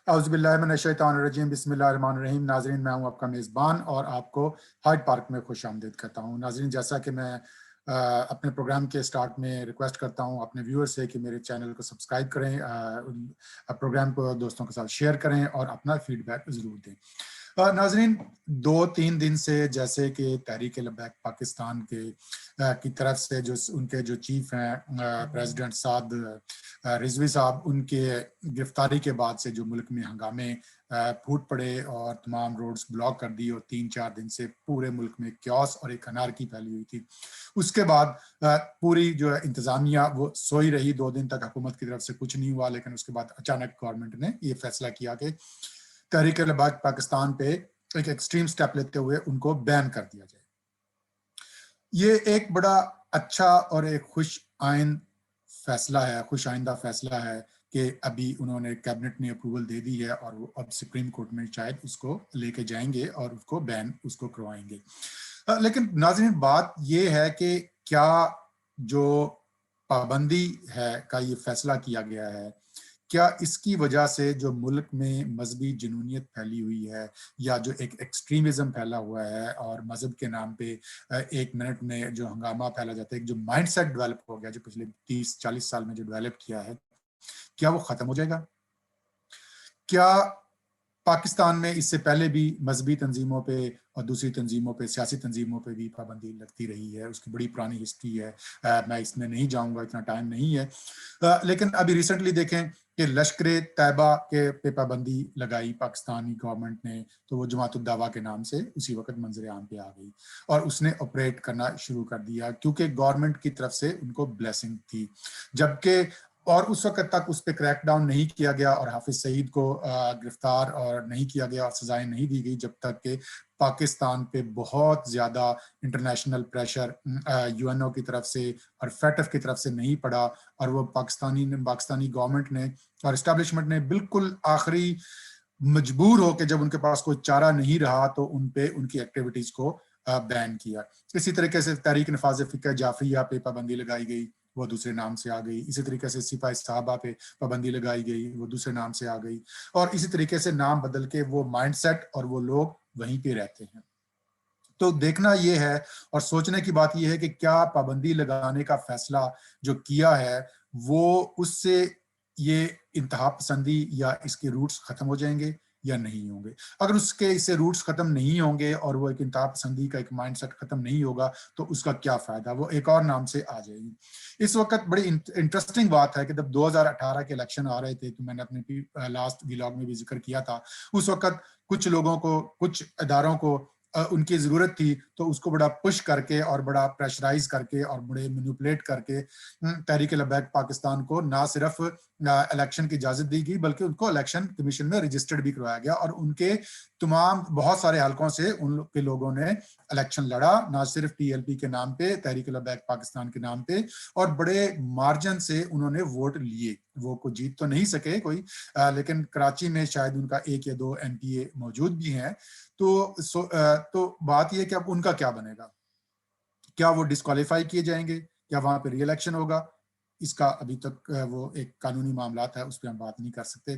औज़ुबिल्लाहिमिनश्शैतानिर्रजीम बिस्मिल्लाहिर्रहमानिर्रहीम। नाज़रीन, मैं हूं आपका मेज़बान और आपको हाइड पार्क में खुश आमदीद कहता हूं। नाज़रीन, जैसा कि मैं अपने प्रोग्राम के स्टार्ट में रिक्वेस्ट करता हूं अपने व्यूअर से कि मेरे चैनल को सब्सक्राइब करें, प्रोग्राम को दोस्तों के साथ शेयर करें और अपना फीडबैक ज़रूर दें। नाज़रीन, 2-3 दिन से जैसे कि तहरीक लब्बैक पाकिस्तान की तरफ से जो उनके जो चीफ हैं प्रेसिडेंट साद रिजवी साहब, उनके गिरफ्तारी के बाद से जो मुल्क में हंगामे फूट पड़े और तमाम रोड्स ब्लॉक कर दी और 3-4 दिन से पूरे मुल्क में क्योस और एक अनारकी फैली हुई थी। उसके बाद पूरी जो है इंतजामिया वो सोई रही। 2 दिन तक हुकूमत की तरफ से कुछ नहीं हुआ, लेकिन उसके बाद अचानक गवर्नमेंट ने ये फैसला किया कि तहरीक लब्बैक पाकिस्तान पे एक एक्सट्रीम स्टेप लेते हुए उनको बैन कर दिया जाए। ये एक बड़ा अच्छा और एक खुश आइंदा फैसला है कि अभी उन्होंने कैबिनेट ने अप्रूवल दे दी है और वो अब सुप्रीम कोर्ट में शायद उसको लेके जाएंगे और उसको करवाएंगे। लेकिन नाज़रीन, बात ये है कि क्या जो पाबंदी है का ये फैसला किया गया है, क्या इसकी वजह से जो मुल्क में मजहबी जुनूनियत फैली हुई है या जो एक एक्सट्रीमिज्म फैला हुआ है और मजहब के नाम पे 1 मिनट में जो हंगामा फैला जाता है, एक जो माइंडसेट डेवलप हो गया जो पिछले 30-40 साल में जो डेवलप किया है, क्या वो खत्म हो जाएगा? क्या पाकिस्तान में इससे पहले भी मजहबी तंजीमों पे और दूसरी तंजीमों पे, सियासी तंजीमों पे भी पाबंदी लगती रही है? उसकी बड़ी पुरानी हिस्ट्री है। मैं इसमें नहीं जाऊंगा, इतना टाइम नहीं है। लेकिन अभी रिसेंटली देखें कि लश्कर तैयबा के पे पाबंदी लगाई पाकिस्तानी गवर्नमेंट ने, तो वो जमात उद दावा के नाम से उसी वक्त मंजर आम पे आ गई और उसने ऑपरेट करना शुरू कर दिया क्योंकि गवर्नमेंट की तरफ से उनको ब्लेसिंग थी। जबकि और उस वक्त तक उस पर क्रैकडाउन नहीं किया गया और हाफिज सईद को गिरफ्तार और नहीं किया गया और सजाएं नहीं दी गई, जब तक कि पाकिस्तान पे बहुत ज्यादा इंटरनेशनल प्रेशर यूएनओ की तरफ से और फेटफ की तरफ से नहीं पड़ा और वो पाकिस्तानी गवर्नमेंट ने और एस्टेब्लिशमेंट ने बिल्कुल आखिरी मजबूर हो के जब उनके पास कोई चारा नहीं रहा तो उन पे उनकी एक्टिविटीज को बैन किया। इसी तरीके से तहरीक नफाज फिक्र जाफरिया पे पाबंदी लगाई गई, वो दूसरे नाम से आ गई। इसी तरीके से सिपाही साहबा पे पाबंदी लगाई गई, वो दूसरे नाम से आ गई। और इसी तरीके से नाम बदल के वो माइंडसेट और वो लोग वहीं पे रहते हैं। तो देखना ये है और सोचने की बात ये है कि क्या पाबंदी लगाने का फैसला जो किया है वो उससे ये इंतहा पसंदी या इसके रूट्स खत्म हो जाएंगे या नहीं होंगे। अगर उसके इससे रूट्स खत्म नहीं होंगे और वो एक इंतहा पसंदी का एक माइंडसेट खत्म नहीं होगा तो उसका क्या फायदा, वो एक और नाम से आ जाएगी। इस वक्त बड़ी इंटरेस्टिंग बात है कि जब 2018 के इलेक्शन आ रहे थे तो मैंने अपने लास्ट व्लॉग में भी जिक्र किया था, उस वक्त कुछ लोगों को, कुछ इदारों को उनकी जरूरत थी तो उसको बड़ा पुश करके और बड़ा प्रेशराइज करके और बड़े मैनिपुलेट करके तहरीक लब्बैक पाकिस्तान को ना सिर्फ इलेक्शन की इजाजत दी गई बल्कि उनको इलेक्शन कमीशन में रजिस्टर्ड भी करवाया गया और उनके तमाम बहुत सारे हलकों से उनके लोगों ने इलेक्शन लड़ा, ना सिर्फ टीएलपी के नाम पे, तहरीक लब्बैक पाकिस्तान के नाम पे, और बड़े मार्जिन से उन्होंने वोट लिए। वो को जीत तो नहीं सके कोई, लेकिन कराची में शायद उनका 1 या 2 एमपीए मौजूद भी हैं। तो बात यह कि अब उनका क्या बनेगा? क्या वो डिस्क्वालीफाई किए जाएंगे? क्या वहां पे री इलेक्शन होगा? इसका अभी तक वो एक कानूनी मामला है, उस पर हम बात नहीं कर सकते।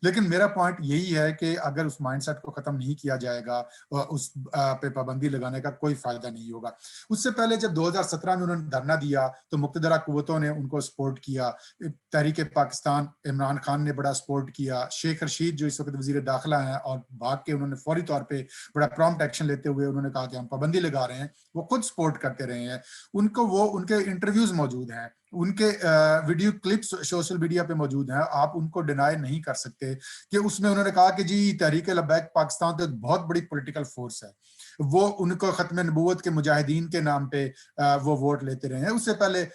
लेकिन मेरा पॉइंट यही है कि अगर उस माइंडसेट को खत्म नहीं किया जाएगा, उस पे पाबंदी लगाने का कोई फायदा नहीं होगा। उससे पहले जब 2017 में उन्होंने धरना दिया तो मुक्तदरा कुव्वतों ने उनको सपोर्ट किया। तहरीक पाकिस्तान, इमरान खान ने बड़ा सपोर्ट किया। शेख रशीद जो इस वक्त वजीर दाखिला हैं और भाग के उन्होंने फौरी तौर पर बड़ा प्रॉम्प्ट एक्शन लेते हुए उन्होंने कहा कि हम पाबंदी लगा रहे हैं, वो खुद सपोर्ट करते रहे हैं। उनके इंटरव्यूज मौजूद हैं, उनके वीडियो क्लिप्स सोशल मीडिया पे मौजूद हैं, आप उनको डिनाई नहीं कर सकते कि उसमें उन्होंने कहा कि जी तहरीक लब्बैक पाकिस्तान तो एक बहुत बड़ी पॉलिटिकल फोर्स है। वो उनको खत्म नबूवत के मुजाहिदीन के नाम पे वो वोट लेते रहे हैं। उससे पहले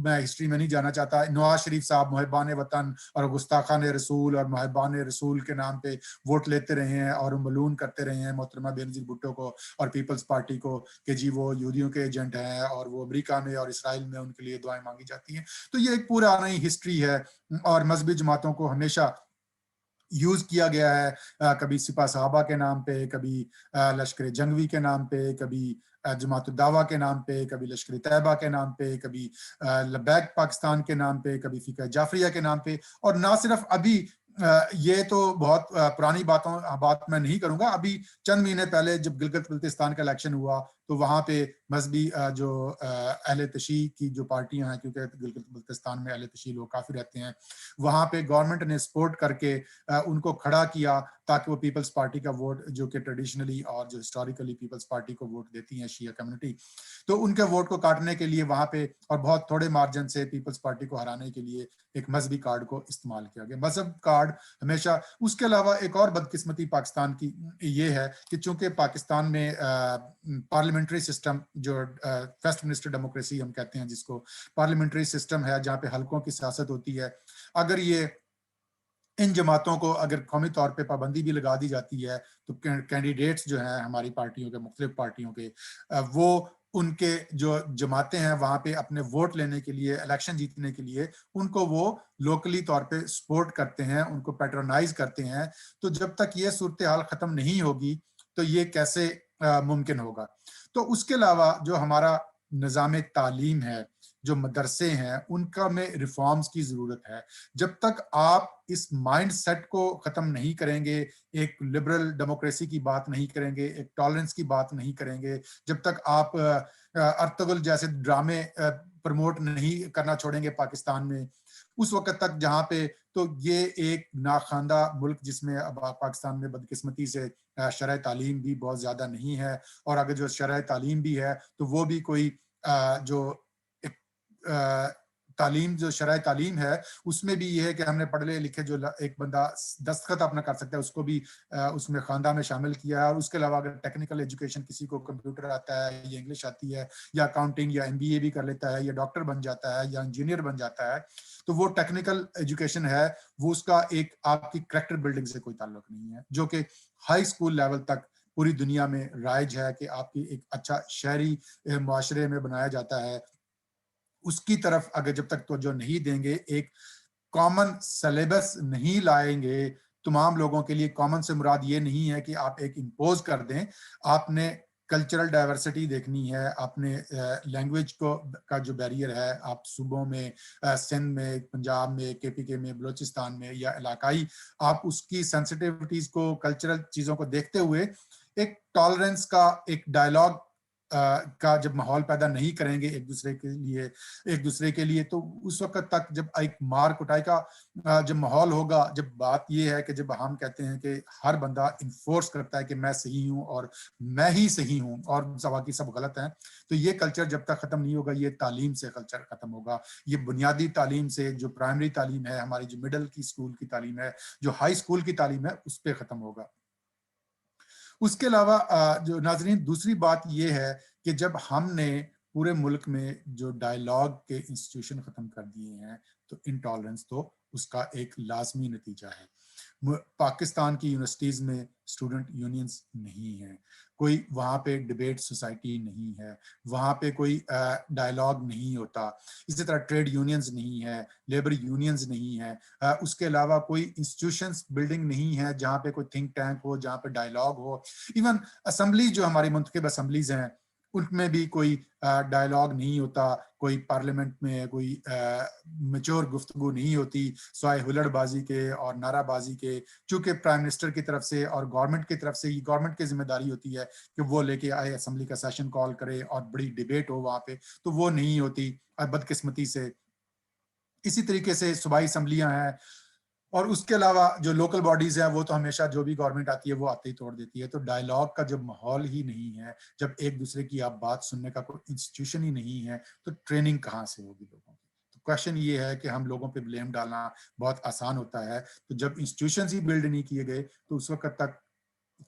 मैं हिस्ट्री में नहीं जाना चाहता, नवाज शरीफ साहब मुहिबान वतन और गुस्ताखान रसूल और मुहिबान रसूल के नाम पे वोट लेते रहे हैं और मलून करते रहे हैं मोहतरमा बेनजीर भुट्टो को और पीपल्स पार्टी को कि जी वो यहूदियों के एजेंट हैं और वो अमेरिका में और इसराइल में उनके लिए दुआएं मांगी जाती हैं। तो ये एक पुरानी हिस्ट्री है और मजहबी जमातों को हमेशा यूज किया गया है, कभी सिपा साहबा के नाम पे, कभी लश्कर जंगवी के नाम पे, कभी जमात दावा के नाम पे, कभी लश्कर तैयबा के नाम पे, कभी लब्बैक पाकिस्तान के नाम पे, कभी फिक्र जाफरिया के नाम पे। और ना सिर्फ अभी ये तो बहुत पुरानी बात मैं नहीं करूंगा। अभी चंद महीने पहले जब गिलगित बल्तिस्तान का इलेक्शन हुआ तो वहां पे मजहबी जो अहले तशी की जो पार्टियां हैं, क्योंकि गिलगित बल्तिस्तान में अहले तशी लोग काफी रहते हैं, वहां पे गवर्नमेंट ने सपोर्ट करके उनको खड़ा किया ताकि वो पीपल्स पार्टी का वोट, जो कि ट्रेडिशनली और जो हिस्टोरिकली पीपल्स पार्टी को वोट देती है शिया कम्युनिटी, तो उनके वोट को काटने के लिए वहां पे और बहुत थोड़े मार्जिन से पीपल्स पार्टी को हराने के लिए एक मजहबी कार्ड को इस्तेमाल किया गया। मजहब कार्ड हमेशा। उसके अलावा एक और बदकिस्मती पाकिस्तान की ये है कि चूंकि पाकिस्तान में पार्लियामेंट्री सिस्टम, जो वेस्ट मिनिस्टर डेमोक्रेसी हम कहते हैं जिसको, पार्लियामेंट्री सिस्टम है जहाँ पे हल्कों की सियासत होती है, अगर ये इन जमातों को अगर कौमी तौर पे पाबंदी भी लगा दी जाती है तो कैंडिडेट्स जो हैं हमारी पार्टियों के, मुख्तलिफ पार्टियों के, वो उनके जो जमातें हैं वहां पे अपने वोट लेने के लिए, इलेक्शन जीतने के लिए उनको वो लोकली तौर पे सपोर्ट करते हैं, उनको पैट्रोनाइज करते हैं। तो जब तक ये सूरत हाल खत्म नहीं होगी तो ये कैसे मुमकिन होगा। तो उसके अलावा जो हमारा निज़ाम तालीम है, जो मदरसे हैं, उनका में रिफॉर्म्स की जरूरत है। जब तक आप इस माइंड सेट को खत्म नहीं करेंगे, एक लिबरल डेमोक्रेसी की बात नहीं करेंगे, एक टॉलरेंस की बात नहीं करेंगे, जब तक आप अर्तुगरुल जैसे ड्रामे प्रमोट नहीं करना छोड़ेंगे पाकिस्तान में, उस वक्त तक जहाँ पे, तो ये एक नाखानदा मुल्क जिसमें अब पाकिस्तान में बदकिस्मती से शरह तालीम भी बहुत ज्यादा नहीं है, और अगर जो शरह तालीम भी है तो वो भी कोई जो तालीम, जो शरह तालीम है उसमें भी ये है कि हमने पढ़े लिखे जो एक बंदा दस्तखत अपना कर सकता है उसको भी उसमें खानदा में शामिल किया है। और उसके अलावा अगर टेक्निकल एजुकेशन, किसी को कंप्यूटर आता है या इंग्लिश आती है या अकाउंटिंग या एमबीए भी कर लेता है या डॉक्टर बन जाता है या इंजीनियर बन जाता है, तो वो टेक्निकल एजुकेशन है, वो उसका एक आपकी कैरेक्टर बिल्डिंग से कोई ताल्लुक नहीं है, जो कि हाई स्कूल लेवल तक पूरी दुनिया में राइज है कि आपकी एक अच्छा शहरी मुआशरे में बनाया जाता है। उसकी तरफ अगर जब तक तवज्जो नहीं देंगे, एक कॉमन सिलेबस नहीं लाएंगे तमाम लोगों के लिए, कॉमन से मुराद ये नहीं है कि आप एक इम्पोज कर दें, आपने कल्चरल डाइवर्सिटी देखनी है, आपने लैंग्वेज को का जो बैरियर है, आप सूबों में, सिंध में, पंजाब में, केपीके में, बलूचिस्तान में या इलाकाई, आप उसकी सेंसिटिविटीज को, कल्चरल चीजों को देखते हुए एक टॉलरेंस का एक डायलॉग का जब माहौल पैदा नहीं करेंगे एक दूसरे के लिए, तो उस वक्त तक जब एक मार कुटाई का जब माहौल होगा, जब बात यह है कि जब हम कहते हैं कि हर बंदा इन्फोर्स करता है कि मैं सही हूं और मैं ही सही हूं और बाकी सब गलत हैं, तो ये कल्चर जब तक खत्म नहीं होगा, ये तालीम से कल्चर खत्म होगा। ये बुनियादी तालीम से, जो प्राइमरी तालीम है हमारी, जो मिडिल की स्कूल की तालीम है, जो हाई स्कूल की तालीम है, उस पर खत्म होगा। उसके अलावा जो नाजरीन, दूसरी बात यह है कि जब हमने पूरे मुल्क में जो डायलॉग के इंस्टीट्यूशन खत्म कर दिए हैं, तो इंटॉलरेंस तो उसका एक लाजमी नतीजा है। पाकिस्तान की यूनिवर्सिटीज में स्टूडेंट यूनियंस नहीं है, कोई वहाँ पे डिबेट सोसाइटी नहीं है, वहाँ पे कोई डायलॉग नहीं होता, इसी तरह ट्रेड यूनियंस नहीं है, लेबर यूनियंस नहीं है, उसके अलावा कोई इंस्टीट्यूशंस बिल्डिंग नहीं है जहाँ पे कोई थिंक टैंक हो, जहाँ पे डायलॉग हो। इवन असम्बली, जो हमारी मुंतखब असम्बलीज हैं, उनमें भी कोई डायलॉग नहीं होता, कोई पार्लियामेंट में कोई मैच्योर गुफ्तगू नहीं होती, स्वाय हुल्लड़बाजी के और नाराबाजी के। चूंकि प्राइम मिनिस्टर की तरफ से और गवर्नमेंट की तरफ से, ये गवर्नमेंट की जिम्मेदारी होती है कि वो लेके आए, असम्बली का सेशन कॉल करे और बड़ी डिबेट हो वहां पे, तो वो नहीं होती बदकिस्मती से। इसी तरीके से सूबाई असम्बलियां हैं, और उसके अलावा जो लोकल बॉडीज हैं वो तो हमेशा जो भी गवर्नमेंट आती है वो आते ही तोड़ देती है। तो डायलॉग का जब माहौल ही नहीं है, जब एक दूसरे की आप बात सुनने का कोई इंस्टीट्यूशन ही नहीं है, तो ट्रेनिंग कहाँ से होगी लोगों की। तो क्वेश्चन ये है कि हम लोगों पे ब्लेम डालना बहुत आसान होता है, तो जब इंस्टीट्यूशन ही बिल्ड नहीं किए गए तो उस वक्त तक,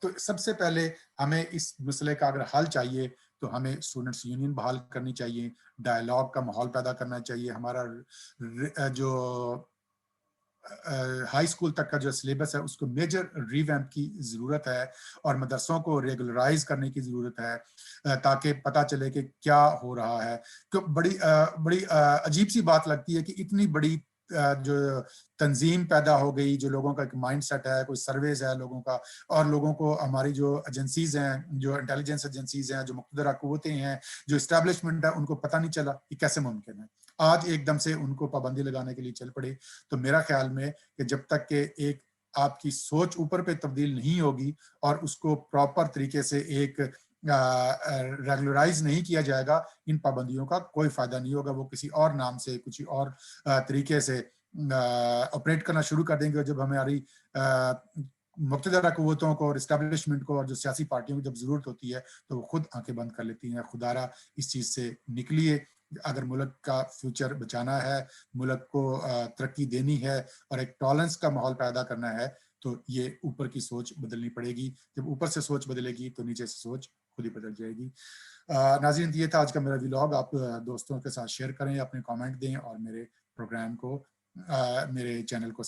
तो सबसे पहले हमें इस मसले का अगर हल चाहिए तो हमें स्टूडेंट्स यूनियन बहाल करनी चाहिए, डायलॉग का माहौल पैदा करना चाहिए, हमारा जो हाई स्कूल तक का जो सिलेबस है उसको मेजर रिवैम्प की ज़रूरत है, और मदरसों को रेगुलराइज करने की ज़रूरत है ताकि पता चले कि क्या हो रहा है। तो बड़ी अजीब सी बात लगती है कि इतनी बड़ी जो तंजीम पैदा हो गई, जो लोगों का एक माइंड सेट है, कोई सर्वेज है लोगों का, और लोगों को हमारी जो एजेंसीज हैं, जो इंटेलिजेंस एजेंसीज हैं, जो मुक़्तदरा क़ुव्वतें हैं, जो इस्टेब्लिशमेंट है, उनको पता नहीं चला कि कैसे मुमकिन है। آج ایک دم سے ان کو پابندی لگانے کے لیے چل پڑے، تو میرا خیال میں کہ جب تک کہ ایک آپ کی سوچ اوپر پہ تبدیل نہیں ہوگی اور اس کو پراپر طریقے سے ایک ریگولرائز نہیں کیا جائے گا، ان پابندیوں کا کوئی فائدہ نہیں ہوگا. وہ کسی اور نام سے کچھ اور طریقے سے آپریٹ کرنا شروع کر دیں گے. جب ہماری مقتدرہ قوتوں کو اور اسٹیبلشمنٹ کو اور جو سیاسی پارٹیوں کو جب ضرورت ہوتی ہے تو وہ خود آنکھیں بند کر لیتی ہیں. خدارا اس چیز سے نکلیے. اگر ملک کا فیوچر بچانا ہے، ملک کو ترقی دینی ہے اور ایک ٹالرنس کا ماحول پیدا کرنا ہے، تو یہ اوپر کی سوچ بدلنی پڑے گی. جب اوپر سے سوچ بدلے گی تو نیچے سے سوچ خود ہی بدل جائے گی. ناظرین، یہ تھا آج کا میرا ولاگ. آپ دوستوں کے ساتھ شیئر کریں، اپنے کامنٹ دیں اور میرے پروگرام کو، میرے چینل کو